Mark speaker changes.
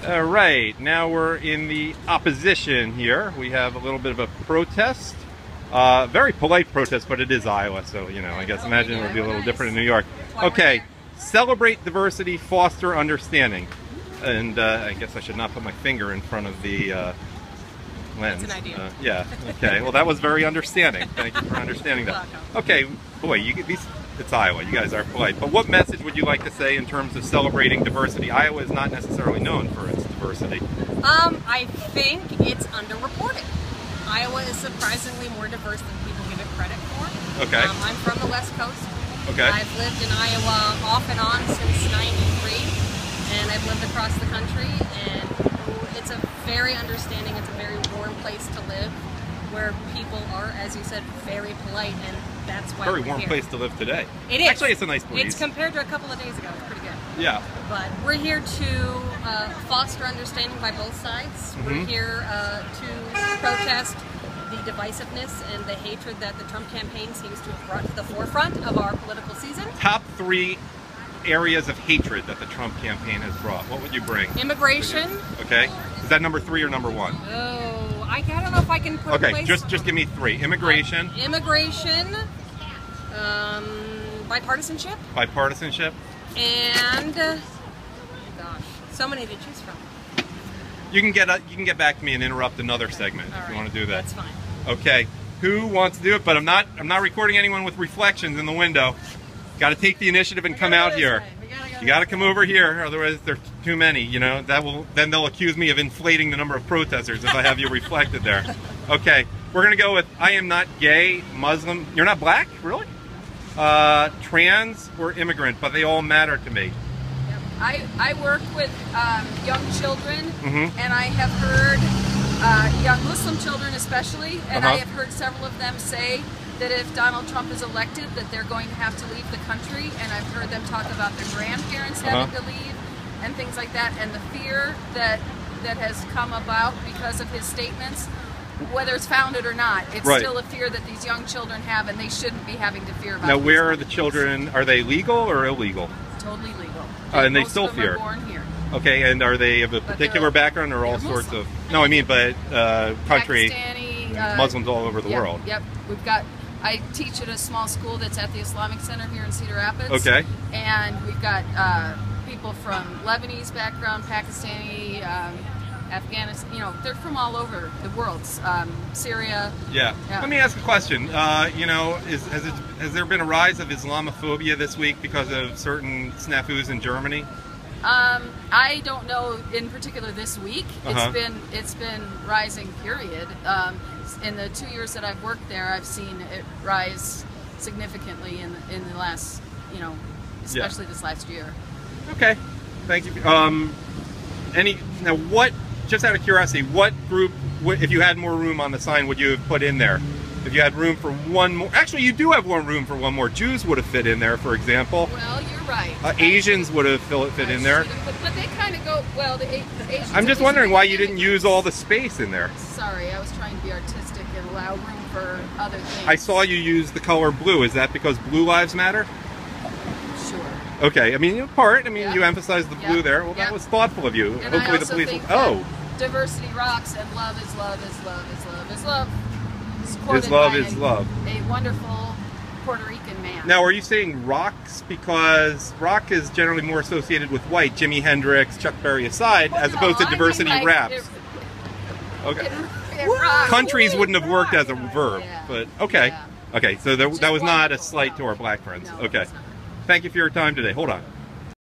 Speaker 1: All right, now we're in the opposition here. We have a little bit of a protest. Very polite protest, but it is Iowa, so, you know, I guess imagine it would be a little different in New York. Okay, celebrate diversity, foster understanding. And I guess I should not put my finger in front of the lens.
Speaker 2: That's an idea.
Speaker 1: Yeah, okay. Well, that was very understanding. Thank you for understanding that. Okay, boy, it's Iowa. You guys are polite. But what message would you like to say in terms of celebrating diversity? Iowa is not necessarily known for its diversity.
Speaker 2: I think it's underreported. Iowa is surprisingly more diverse than people give it credit for.
Speaker 1: Okay.
Speaker 2: I'm from the West Coast.
Speaker 1: Okay.
Speaker 2: I've lived in Iowa off and on since '93, and I've lived across the country, and it's a very understanding, it's a very warm place to live, where people are, as you said, very polite, and that's why
Speaker 1: Very
Speaker 2: we're
Speaker 1: warm
Speaker 2: here.
Speaker 1: place to live today.
Speaker 2: It is.
Speaker 1: Actually, it's a nice breeze.
Speaker 2: It's compared to a couple of days ago, it's pretty good.
Speaker 1: Yeah.
Speaker 2: But we're here to foster understanding by both sides. We're here to protest the divisiveness and the hatred that the Trump campaign seems to have brought to the forefront of our political season.
Speaker 1: Top 3 areas of hatred that the Trump campaign has brought. What would you bring?
Speaker 2: Immigration.
Speaker 1: Okay. Is that number 3 or number 1?
Speaker 2: Oh, I don't know if I can put
Speaker 1: Okay,
Speaker 2: a place.
Speaker 1: just give me 3. Immigration.
Speaker 2: Immigration. Bipartisanship.
Speaker 1: Bipartisanship.
Speaker 2: And gosh, so many to choose from.
Speaker 1: You can get back to me and interrupt another segment if you want to do that.
Speaker 2: That's fine.
Speaker 1: Okay. Who wants to do it? But I'm not recording anyone with reflections in the window. Got to take the initiative and come out here. You got to come over here, otherwise there's too many. You know then they'll accuse me of inflating the number of protesters if I have you reflected there. Okay. We're gonna go with I am not gay, Muslim. You're not black, really? Trans or immigrant, but they all matter to me.
Speaker 3: I work with young children, and I have heard young Muslim children especially, and I have heard several of them say that if Donald Trump is elected, that they're going to have to leave the country, and I've heard them talk about their grandparents having to leave and things like that, and the fear that has come about because of his statements, whether it's founded or not, it's still a fear that these young children have, and they shouldn't be having to fear about.
Speaker 1: Now, where are the children? Are they legal or illegal?
Speaker 3: Totally legal.
Speaker 1: And they
Speaker 3: most
Speaker 1: still
Speaker 3: of them
Speaker 1: fear.
Speaker 3: are born here.
Speaker 1: Okay, and are they of a particular background or all sorts
Speaker 3: Muslim.
Speaker 1: of? No, I mean, but country
Speaker 3: Pakistani,
Speaker 1: Muslims all over the world.
Speaker 3: Yep, we've got. I teach at a small school that's at the Islamic Center here in Cedar Rapids.
Speaker 1: Okay.
Speaker 3: And we've got people from Lebanese background, Pakistani, Afghanistan. You know, they're from all over the world. Syria.
Speaker 1: Yeah. Let me ask a question. You know, has there been a rise of Islamophobia this week because of certain snafus in Germany?
Speaker 3: I don't know in particular this week. It's been rising. Period. In the 2 years that I've worked there, I've seen it rise significantly in the last, you know, especially this last year.
Speaker 1: Okay, thank you. Now what? Just out of curiosity, what group, if you had more room on the sign, would you have put in there? If you had room for one more, actually, you do have one room for one more. Jews would have fit in there, for example.
Speaker 3: Well, you're right.
Speaker 1: Asians would have fit in there.
Speaker 3: But they kind of go, well, the Asians...
Speaker 1: I'm just wondering why you didn't use all the space in there.
Speaker 3: Sorry, I was trying to be artistic and allow room for other things.
Speaker 1: I saw you use the color blue. Is that because blue lives matter?
Speaker 3: Sure.
Speaker 1: Okay, I mean, in part, you emphasized the blue there. Well, that was thoughtful of you.
Speaker 3: And
Speaker 1: hopefully
Speaker 3: I also
Speaker 1: the police
Speaker 3: think
Speaker 1: will...
Speaker 3: diversity rocks, and love is love is love is love is love.
Speaker 1: Is love is love.
Speaker 3: A wonderful Puerto Rican man.
Speaker 1: Now, are you saying rocks because rock is generally more associated with white, Jimi Hendrix, Chuck Berry aside, as opposed to diversity raps? Okay. Countries wouldn't have worked as a verb, but okay. Okay, so that was not a slight to our black friends. Okay. Thank you for your time today. Hold on.